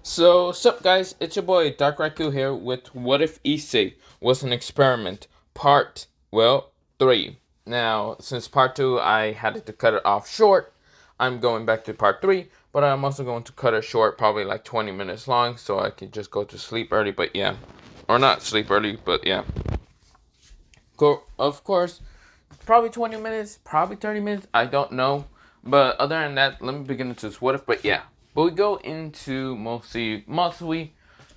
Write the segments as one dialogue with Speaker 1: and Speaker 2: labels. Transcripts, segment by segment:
Speaker 1: So, sup guys, it's your boy Dark Raikou here with What If Issei Was an Experiment, part, 3. Now, since part 2 I had to cut it off short, I'm going back to part 3, but I'm also going to cut it short, probably like 20 minutes long, so I can just go to sleep early, but yeah. Or not sleep early, but yeah. Of course, probably 20 minutes, probably 30 minutes, I don't know. But other than that, let me begin into this what if, but yeah. But we go into mostly Matsui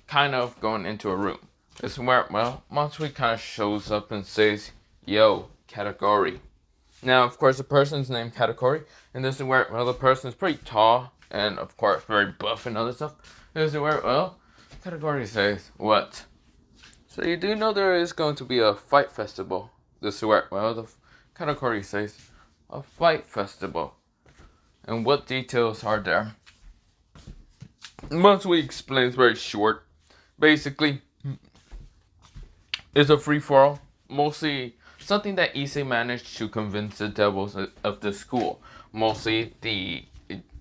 Speaker 1: kind of going into a room. This is where, Matsui kind of shows up and says, yo, Kategori. Now, of course, the person's named Kategori, and this is where, the person is pretty tall, and of course, very buff and other stuff. This is where, Kategori says, what? So you do know there is going to be a fight festival. This is where, the Kategori says, a fight festival. And what details are there? Once we explain, it's very short. Basically, it's a free-for-all. Mostly something that Issei managed to convince the devils of the school. Mostly the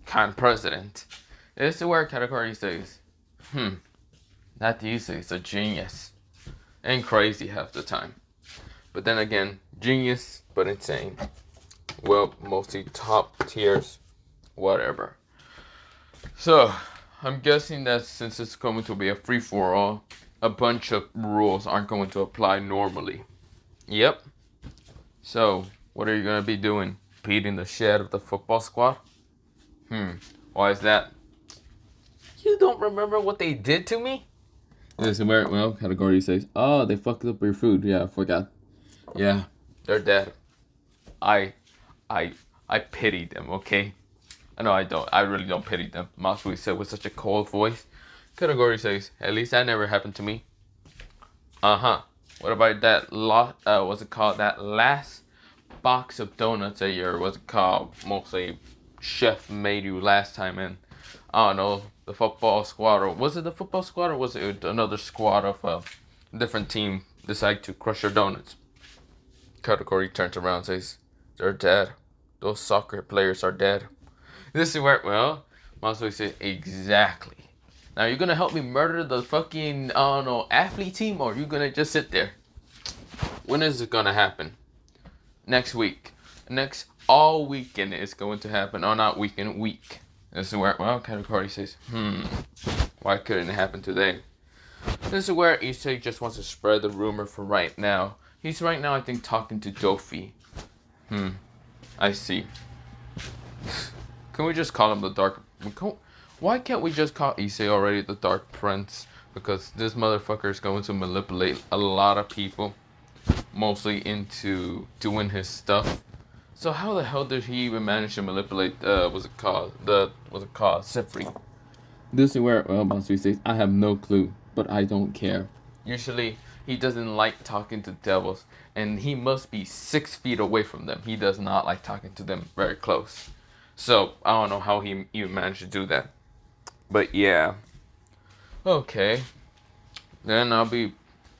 Speaker 1: kind president. This is where Kategori says, that Issei is a genius. And crazy half the time. But then again, genius, but insane. Well, mostly top tiers, whatever. So, I'm guessing that since it's going to be a free-for-all, a bunch of rules aren't going to apply normally. Yep. So, what are you going to be doing? Beating the shit out of the football squad? Why is that? You don't remember what they did to me? This is where, Kategori says, oh, they fucked up your food. Yeah, I forgot. Yeah, they're dead. I pity them, okay? No, I don't. I really don't pity them. Matsui said with such a cold voice. Kategori says, at least that never happened to me. Uh-huh. What about that what's it called? That last box of donuts that mostly chef made you last time, and I don't know, the football squad, or was it the football squad, or was it another squad of a different team decide to crush your donuts? Kategori turns around and says, they're dead. Those soccer players are dead. This is where, Matsui says, exactly. Now, you're gonna help me murder the fucking, athlete team, or you're gonna just sit there? When is it gonna happen? Next week. All weekend is going to happen. Or not weekend, week. This is where, Kategori says, why couldn't it happen today? This is where Issei just wants to spread the rumor for right now. He's right now, I think, talking to Dofi. I see. Can we just call him the Dark... Why can't we just call Issei already the Dark Prince? Because this motherfucker is going to manipulate a lot of people. Mostly into doing his stuff. So how the hell did he even manage to manipulate, Sifri? This is where, Matsui says, I have no clue, but I don't care. Usually, he doesn't like talking to devils, and he must be 6 feet away from them. He does not like talking to them very close. So, I don't know how he even managed to do that. But yeah. Okay. Then I'll be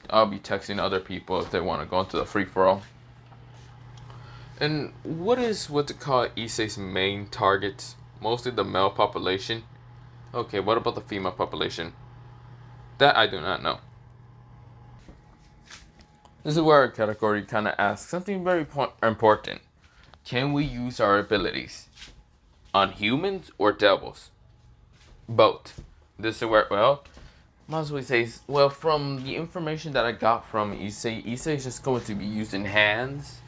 Speaker 1: texting other people if they want to go into the free-for-all. And what's it called, Issei's main targets? Mostly the male population. Okay, what about the female population? That I do not know. This is where Kategori kind of asks something very important. Can we use our abilities on humans or devils? Both. This is where, Matsui says, from the information that I got from Issei is just going to be using hands.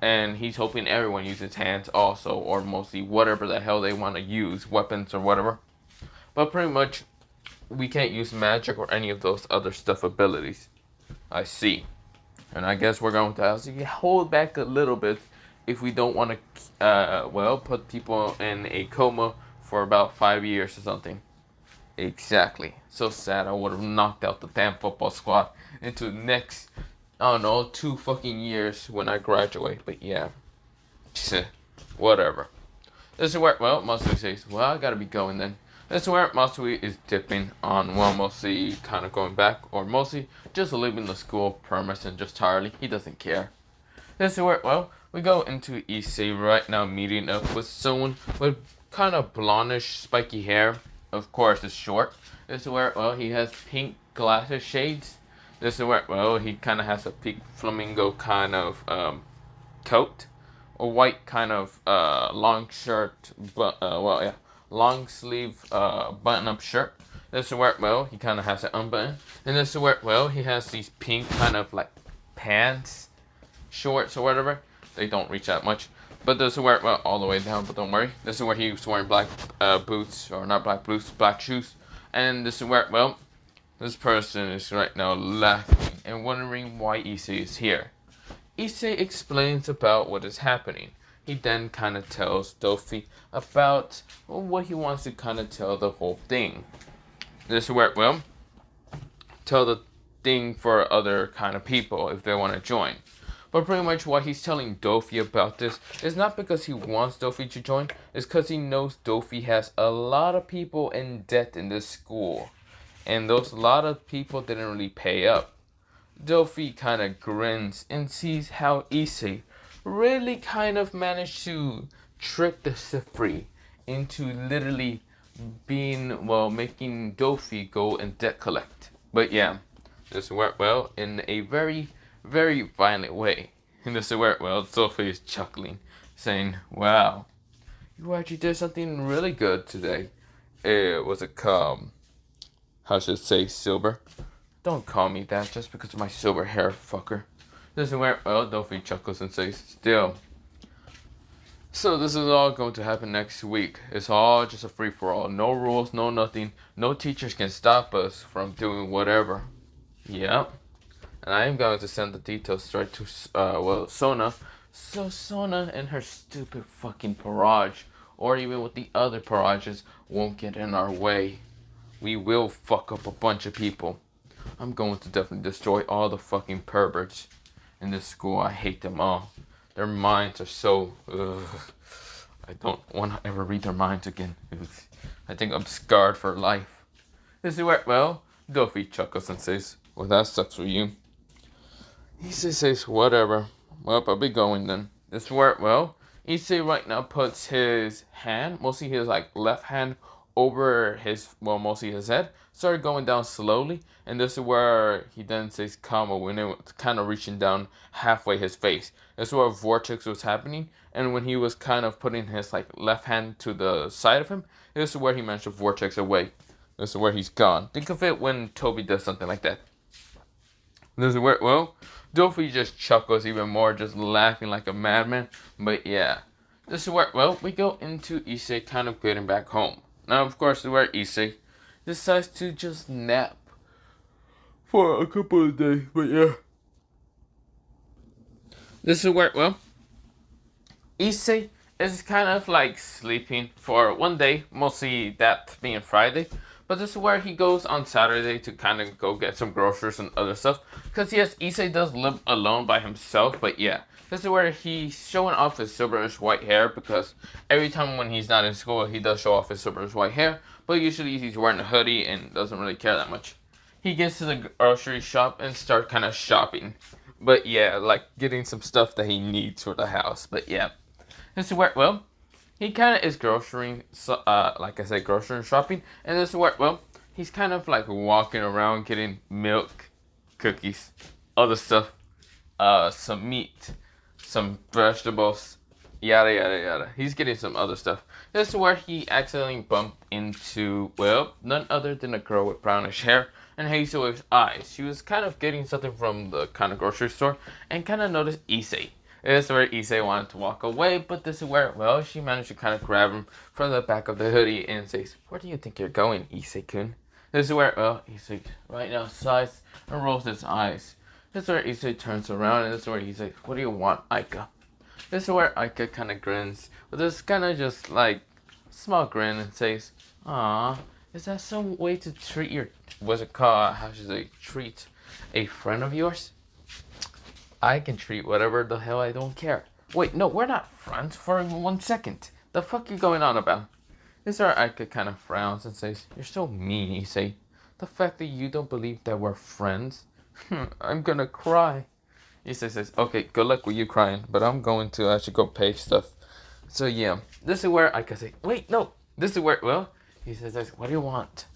Speaker 1: And he's hoping everyone uses hands also, or mostly whatever the hell they want to use, weapons or whatever. But pretty much, we can't use magic or any of those other stuff abilities. I see. And I guess we're going to have to hold back a little bit if we don't want to, put people in a coma for about 5 years or something. Exactly. So sad. I would have knocked out the damn football squad into the next, 2 fucking years when I graduate. But yeah. Whatever. This is where, Matsui says, I gotta be going then. This is where Matsui is dipping on, mostly kind of going back, or mostly just leaving the school premise and just entirely. He doesn't care. This is where, we go into Issei right now, meeting up with someone with kind of blondish, spiky hair. of course, is short. This is where, well, he has pink glasses shades. This is where, well, he kind of has a pink flamingo kind of coat. A white kind of long shirt, but, well, yeah, long sleeve button up shirt. This is where, well, he kind of has it unbuttoned. And this is where, well, he has these pink kind of like pants, shorts or whatever. They don't reach that much. But this is where, well, all the way down, but don't worry. This is where he was wearing black boots, or not black boots, black shoes. And this is where, well, this person is right now laughing and wondering why Issei is here. Issei explains about what is happening. He then kind of tells Dofi about what he wants to kind of tell the whole thing. This is where, well, tell the thing for other kind of people if they want to join. But pretty much what he's telling Dofi about this is not because he wants Dofi to join, it's because he knows Dofi has a lot of people in debt in this school. And those lot of people didn't really pay up. Dofi kind of grins and sees how Issei really kind of managed to trick the Sifri into literally being, well, making Dofi go and debt collect. But yeah, this worked well in a very, very violent way. And this worked well. Dofi is chuckling, saying, "Wow, you actually did something really good today." It was a how should I say, silver? Don't call me that just because of my silver hair, fucker. This is where, well, Dofi chuckles and says, "Still. So this is all going to happen next week. It's all just a free-for-all. No rules, no nothing. No teachers can stop us from doing whatever." Yep. And I am going to send the details straight to, well, Sona. So Sona and her stupid fucking barrage, or even with the other barrages, won't get in our way. We will fuck up a bunch of people. I'm going to definitely destroy all the fucking perverts in this school. I hate them all. Their minds are so... I don't want to ever read their minds again. I think I'm scarred for life. This is where, well, Dofi chuckles and says, "Well, that sucks for you." Issei says, "Whatever. Well, I'll be going then." This is where, well, Issei right now puts his hand, mostly his like left hand, over his, well, mostly his head, started going down slowly, and this is where he then says "Kamo" when it was kind of reaching down halfway his face. This is where vortex was happening, and when he was kind of putting his like left hand to the side of him, this is where he managed to vortex away. This is where he's gone. Think of it when Toby does something like that. This is where, well, Dofi just chuckles even more, just laughing like a madman. But yeah, this is where, well, we go into Issei kind of getting back home. Now, of course, this is where Issei decides to just nap for a couple of days. But yeah, this is where, well, Issei is kind of like sleeping for one day, mostly that being Friday. But this is where he goes on Saturday to kind of go get some groceries and other stuff. Because yes, Issei does live alone by himself. But yeah, this is where he's showing off his silverish white hair. Because every time when he's not in school, he does show off his silverish white hair. But usually he's wearing a hoodie and doesn't really care that much. He gets to the grocery shop and starts kind of shopping. But yeah, like getting some stuff that he needs for the house. But yeah, this is where, well, he kind of is grocery, like I said, grocery shopping. And this is where, well, he's kind of like walking around getting milk, cookies, other stuff, some meat, some vegetables, yada, yada, yada. He's getting some other stuff. This is where he accidentally bumped into, well, none other than a girl with brownish hair and hazel eyes. She was kind of getting something from the kind of grocery store and kind of noticed Issei. This is where Issei wanted to walk away, but this is where, well, she managed to kind of grab him from the back of the hoodie and says, "Where do you think you're going, Issei-kun?" This is where, well, Issei right now sighs and rolls his eyes. This is where Issei turns around, and this is where he says, "What do you want, Aika?" This is where Aika kind of grins with this kind of just like small grin and says, "Aw, is that some way to treat your, what's it called, how should I say, treat a friend of yours?" I can treat whatever the hell I don't care. Wait, no, we're not friends for 1 second. The fuck you going on about? This is where Aika kind of frowns and says, "You're so mean, Issei. The fact that you don't believe that we're friends, I'm gonna cry." Issei says, "Okay, good luck with you crying, but I'm going to actually go pay stuff." So yeah, this is where Aika says, "Wait, no." This is where, well, He says, what do you want?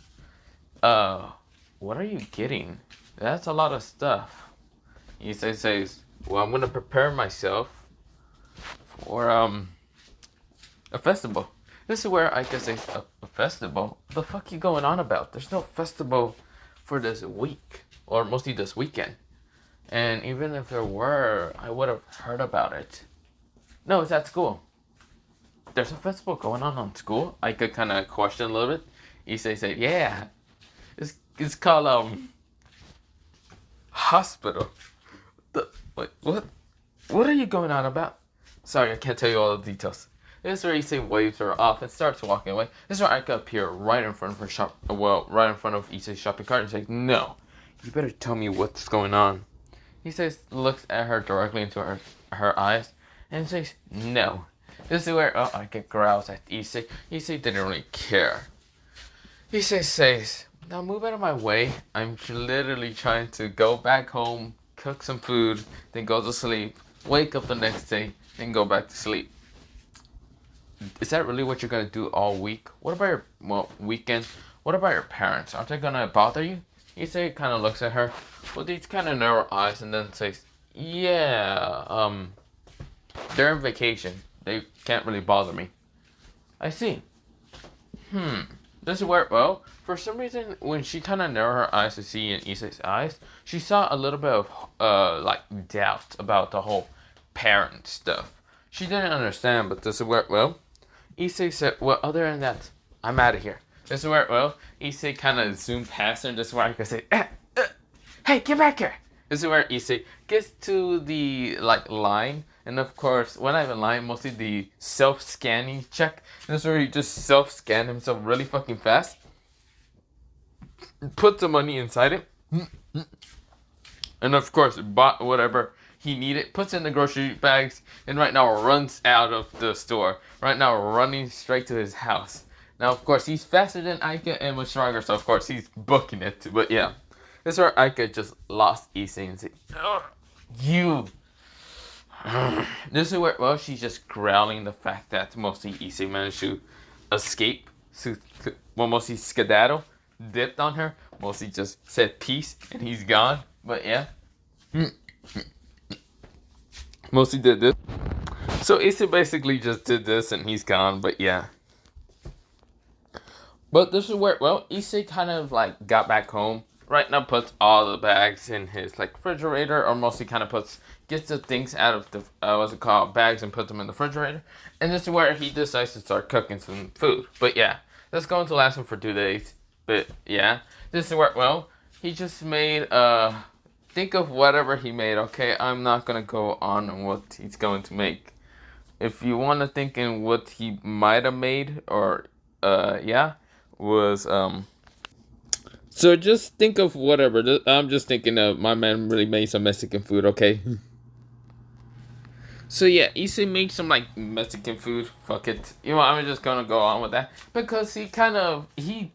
Speaker 1: What are you getting? That's a lot of stuff. Issei says, well, I'm gonna prepare myself for a festival. This is where I can say a festival. What the fuck you going on about? There's no festival for this week, or mostly this weekend. And even if there were, I would have heard about it. No, it's at school. There's a festival going on school. I could kind of question a little bit. Issei said, yeah, it's called hospital. What are you going on about? Sorry, I can't tell you all the details. This is where Issei waves her off and starts walking away. This is where Aika appears right in front of her shop. Well, right in front of Issei's shopping cart and says, "No, you better tell me what's going on." Issei looks at her directly into her eyes and says, "No." This is where Aika growls at Issei. Issei didn't really care. Issei says, "Now move out of my way. I'm literally trying to go back home, cook some food, then go to sleep, wake up the next day, then go back to sleep." Is that really what you're gonna do all week? What about your weekend? What about your parents? Aren't they gonna bother you? Issei kind of looks at her with these kind of narrow eyes and then says, "Yeah, they're on vacation. They can't really bother me." I see. This is where, well, for some reason, when she kind of narrowed her eyes to see in Issei's eyes, she saw a little bit of, like, doubt about the whole parent stuff. She didn't understand, but this is where, well, Issei said, well, other than that, I'm out of here. This is where, well, Issei kind of zoomed past her, and this is where I can say, hey, get back here. This is where Issei gets to the, like, line, and of course, when I have a line, mostly the self-scanning check. This is where he just self-scanned himself really fucking fast. Put the money inside it. And of course, bought whatever he needed, puts in the grocery bags, and right now runs out of the store. Right now running straight to his house. Now, of course, he's faster than Aika and much stronger, so of course he's booking it. But yeah, this is where Aika just lost Issei and said, you. This is where, well, she's just growling the fact that mostly Issei managed to escape. Well, mostly skedaddle, dipped on her, mostly just said peace, and he's gone. But yeah. Mostly did this. So Issei basically just did this and he's gone, but yeah. But this is where, well, Issei kind of like got back home. Right now puts all the bags in his like refrigerator, or mostly kind of gets the things out of the, what's it called, bags, and puts them in the refrigerator. And this is where he decides to start cooking some food. But yeah, that's going to last him for 2 days. But yeah, this is where, well, he just made, think of whatever he made, okay? I'm not going to go on what he's going to make. If you want to think in what he might have made, or, yeah, was, so just think of whatever. I'm just thinking of, my man really made some Mexican food, okay? So yeah, Issei made some like Mexican food. Fuck it. You know, I'm just gonna go on with that. Because he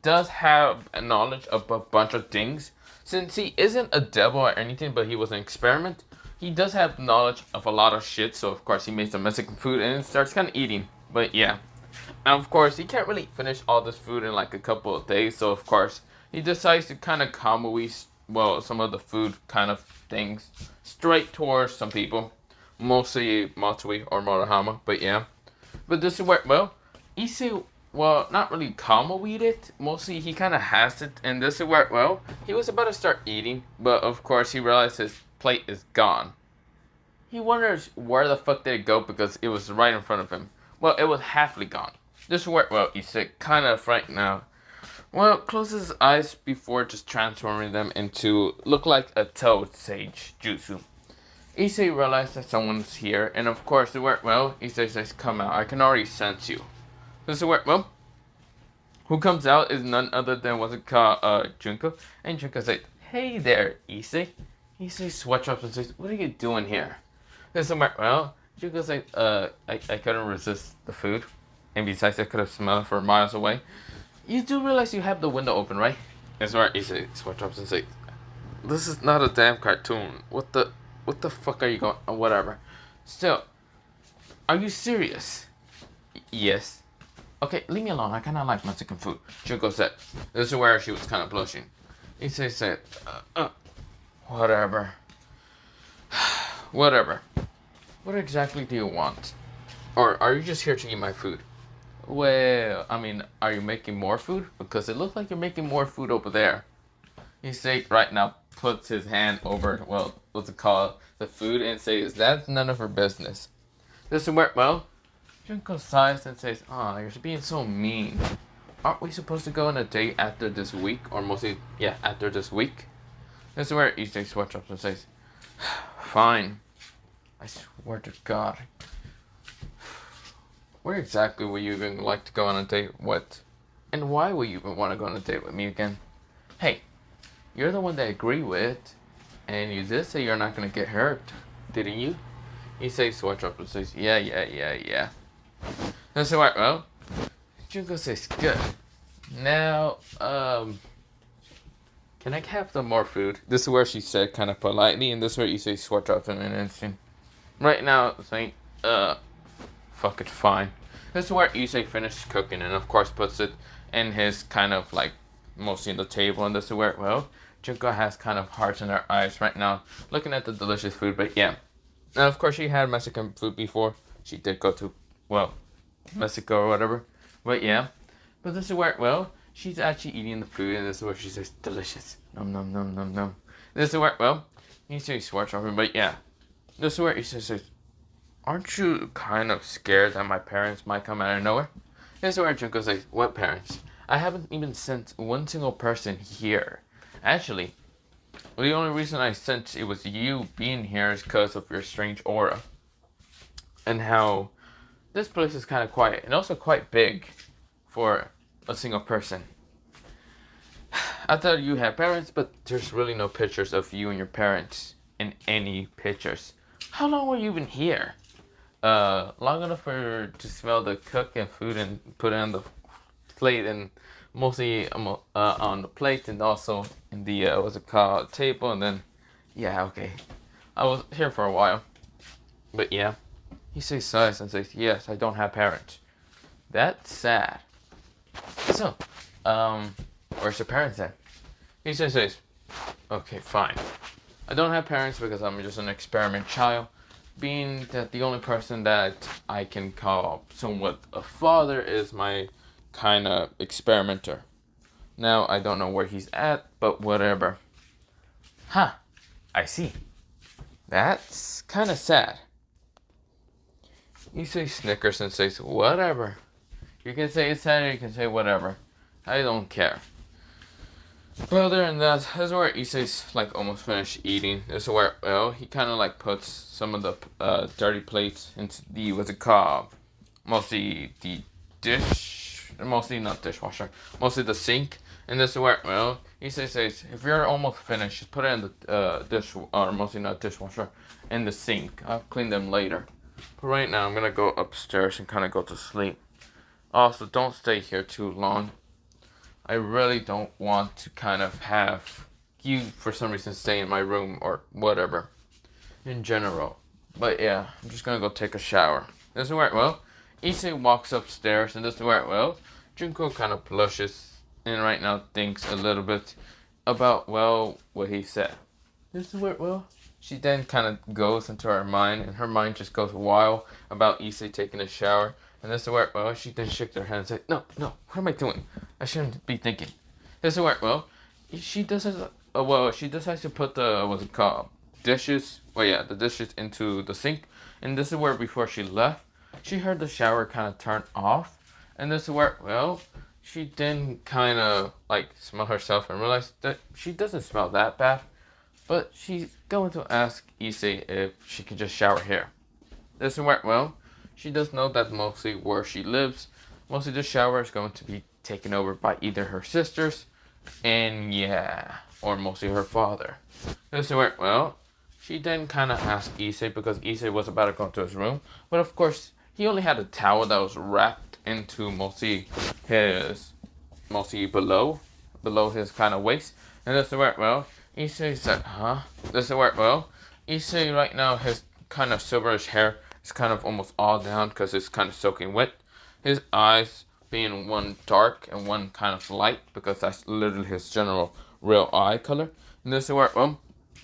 Speaker 1: does have a knowledge of a bunch of things. Since he isn't a devil or anything, but he was an experiment, he does have knowledge of a lot of shit. So of course he made some Mexican food and starts kind of eating. But yeah. And of course he can't really finish all this food in like a couple of days. So of course he decides to kind of kamui, well, some of the food kind of things straight towards some people. Mostly Matsui or Murahama, but yeah. But this is where, well, Issei, well, not really kamui it. Mostly he kind of has it. And this is where, well, he was about to start eating. But of course he realized his plate is gone. He wonders where the fuck did it go, because it was right in front of him. Well, it was halfly gone. This is where, well, Issei kind of frightened now. Well, closes his eyes before just transforming them into look like a toad sage jutsu. Issei realized that someone's here, and of course, well, Issei says, come out, I can already sense you. This is where, well, who comes out is none other than what's it called, Junko. And Junko says, hey there, Issei. Issei sweats up and says, what are you doing here? This is where, well, Junko says, I couldn't resist the food. And besides, I could have smelled it for miles away. You do realize you have the window open, right? This is where Issei sweats up and says, this is not a damn cartoon. What the fuck are you going? Whatever. Still, are you serious? Yes. Okay, leave me alone. I kind of like Mexican food. Junko said. This is where she was kind of blushing. Issei said, whatever. Whatever. What exactly do you want? Or are you just here to eat my food? Well, I mean, are you making more food? Because it looks like you're making more food over there. Issei right now puts his hand over, well, what's it called? The food and says, that's none of her business. This is where, well, Junko sighs and says, "Ah, you're being so mean. Aren't we supposed to go on a date after this week? Or mostly, yeah, after this week?" This is where Issei switches up and says, "Fine. I swear to God. Where exactly would you even like to go on a date with? And why would you even want to go on a date with me again? Hey, you're the one that I agree with. And you did say you're not going to get hurt, didn't you?" Issei switches up and says, yeah. That's alright, well, Junko says, good. Now, can I have some more food? This is where she said kind of politely, and this is where Issei switched up in an instant. Right now, saying, fuck it, fine. This is where Issei finished cooking, and of course puts it in his kind of like, mostly in the table, and this is where, well, Junko has kind of hearts in her eyes right now, looking at the delicious food, but yeah. Now, of course, she had Mexican food before. She did go to, well, Mexico or whatever. But yeah. But this is where, well, she's actually eating the food, and this is where she says, delicious. Nom, nom, nom, nom, nom. This is where, well, you say swear over, but yeah. This is where he says, aren't you kind of scared that my parents might come out of nowhere? This is where Junko says, what parents? I haven't even sent one single person here. Actually, the only reason I sent it was you being here is because of your strange aura. And how this place is kind of quiet and also quite big for a single person. I thought you had parents, but there's really no pictures of you and your parents in any pictures. How long were you even here? Long enough to smell the cooking food and put it on the plate, and mostly on the plate and also in the what's it called, table, and then yeah, okay. I was here for a while, but yeah. He says sighs and says, yes, I don't have parents. That's sad. So, where's your parents then? He says, okay, fine. I don't have parents because I'm just an experiment child. Being that the only person that I can call somewhat a father is my kind of experimenter. Now, I don't know where he's at, but whatever. Huh, I see. That's kind of sad. Issei snickers and says, whatever. You can say it's sad or you can say whatever. I don't care. Well, other than that, this is where Issei's like almost finished eating. This is where, well, he kind of like puts some of the dirty plates into the, what's it called? Mostly the dish, mostly not dishwasher, mostly the sink. And this is where, well, Issei says, if you're almost finished, just put it in the or mostly not dishwasher, in the sink. I'll clean them later. But right now, I'm gonna go upstairs and kind of go to sleep. Also, don't stay here too long. I really don't want to kind of have you, for some reason, stay in my room or whatever. In general. But yeah, I'm just gonna go take a shower. This is where, well, Issei walks upstairs, and this is where, well, Junko kind of blushes and right now thinks a little bit about, well, what he said. This is where, well, she then kind of goes into her mind, and her mind just goes wild about Issei taking a shower. And this is where, well, she then shook her head and said, no, what am I doing? I shouldn't be thinking. This is where, well, she decides to put the, what's it called, dishes, well, yeah, the dishes into the sink. And this is where, before she left, she heard the shower kind of turn off. And this is where, well, she then kind of, like, smell herself and realized that she doesn't smell that bad. But she's going to ask Issei if she can just shower here. This is where, well, she does know that mostly where she lives, mostly the shower is going to be taken over by either her sisters, and yeah, or mostly her father. This is where, well, she then kind of asked Issei because Issei was about to go into his room, but of course, he only had a towel that was wrapped into mostly below his kind of waist, and this is where, well, Issei said, huh? This is where, well, Issei right now, his kind of silverish hair is kind of almost all down because it's kind of soaking wet. His eyes being one dark and one kind of light, because that's literally his general real eye color. And this is where,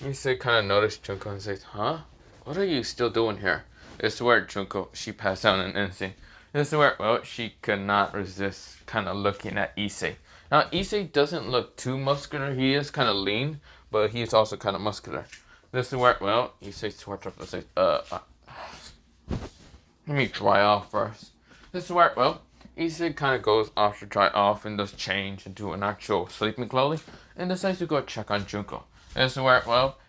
Speaker 1: Issei kind of noticed Junko and says, huh? What are you still doing here? This is where Junko, she passed out in an instant. This is where, she could not resist kind of looking at Issei. Now, Issei doesn't look too muscular. He is kind of lean, but he's also kind of muscular. This is where, Issei sweats up and says, let me dry off first. This is where, Issei kind of goes off to dry off and does change into an actual sleeping clothing and decides to go check on Junko. This is where,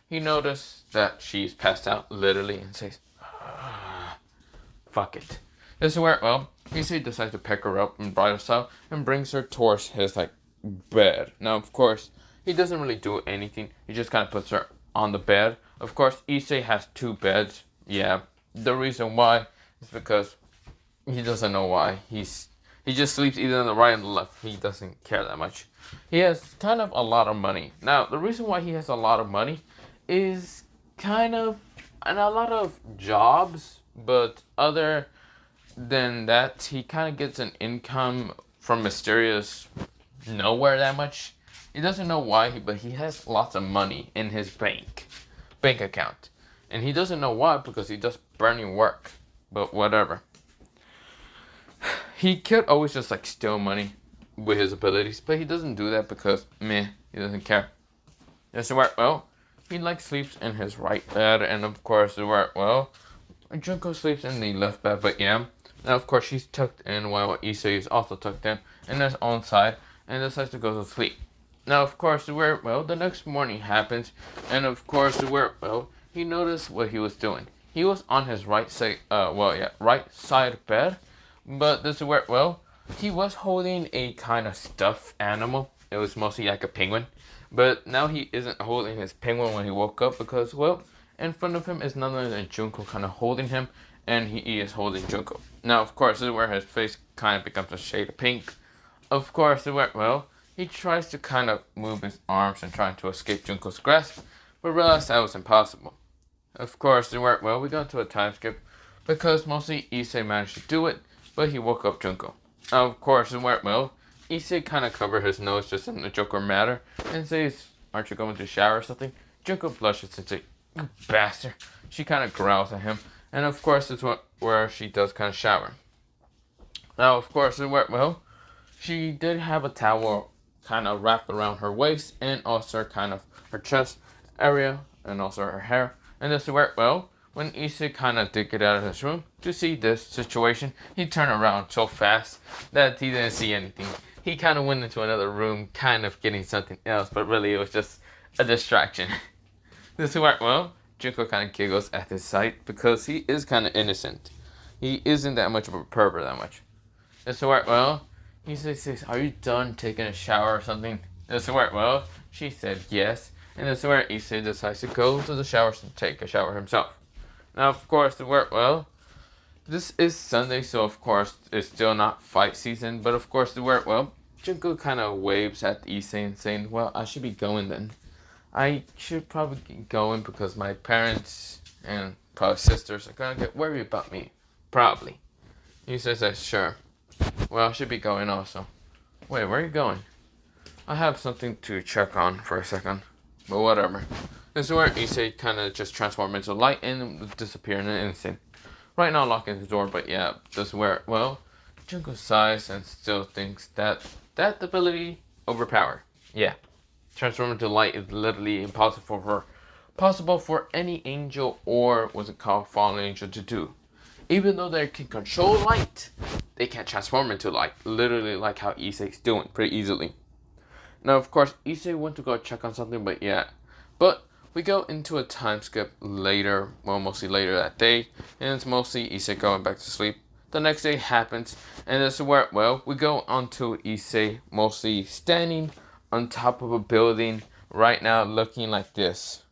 Speaker 1: he noticed that she's passed out, literally, and says, fuck it. This is where, Issei decides to pick her up in bridal style and brings her towards his, bed. Now, of course, he doesn't really do anything. He just kind of puts her on the bed. Of course, Issei has 2 beds. Yeah, the reason why is because he doesn't know why. He just sleeps either on the right or the left. He doesn't care that much. He has kind of a lot of money. Now, the reason why he has a lot of money is kind of and a lot of jobs, but other than that, he kind of gets an income from mysterious nowhere that much. He doesn't know why, but he has lots of money in his bank account. And he doesn't know why, because he does burning work. But whatever. He could always just steal money with his abilities, but he doesn't do that because, he doesn't care. That's where, he sleeps in his right bed, and of course, Junko sleeps in the left bed, but yeah. Now, of course, she's tucked in while Issei is also tucked in his own side, and decides to go to sleep. Now, of course, the next morning happens, and of course, he noticed what he was doing. He was on his right side, right side bed, but this is where, he was holding a kind of stuffed animal. It was mostly like a penguin, but now he isn't holding his penguin when he woke up because, in front of him is none other than Junko kind of holding him, and he is holding Junko. Now, of course, this is where his face kind of becomes a shade of pink. Of course, he tries to kind of move his arms and trying to escape Junko's grasp, but realized that was impossible. Of course, we go into a time skip because mostly Issei managed to do it, but he woke up Junko. Now, of course, Issei kind of covered his nose just in the Joker matter and says, aren't you going to shower or something? Junko blushes and says, you bastard. She kind of growls at him, and of course, it's where she does kind of shower. Now, of course, she did have a towel kind of wrapped around her waist and also kind of her chest area and also her hair. And this is where, when Issei kind of did get out of his room to see this situation, he turned around so fast that he didn't see anything. He kind of went into another room, kind of getting something else, but really it was just a distraction. This is where, Junko kind of giggles at his sight because he is kind of innocent. He isn't that much of a pervert that much. This is where, he says, are you done taking a shower or something? This is where, she said yes. And this is where Issei decides to go to the shower to take a shower himself. Now, of course, this is Sunday, so of course, it's still not fight season. But of course, Junko kind of waves at Issei and saying, I should be going then. I should probably get going because my parents and probably sisters are going to get worried about me. Probably. He says that, sure. I should be going also. Wait, where are you going? I have something to check on for a second. But whatever. This is where Issei kind of just transforms into light and disappear in an instant. Right now locking his door, but yeah, this is where, Junko sighs and still thinks that ability overpowered. Yeah. Transform into light is literally possible for any angel or what's it called, fallen angel to do. Even though they can control light, they can't transform into light. Literally like how Issei's doing pretty easily. Now, of course, Issei went to go check on something, but yeah. But we go into a time skip later, mostly later that day, and it's mostly Issei going back to sleep. The next day happens, and this is where, we go onto Issei mostly standing on top of a building right now looking like this.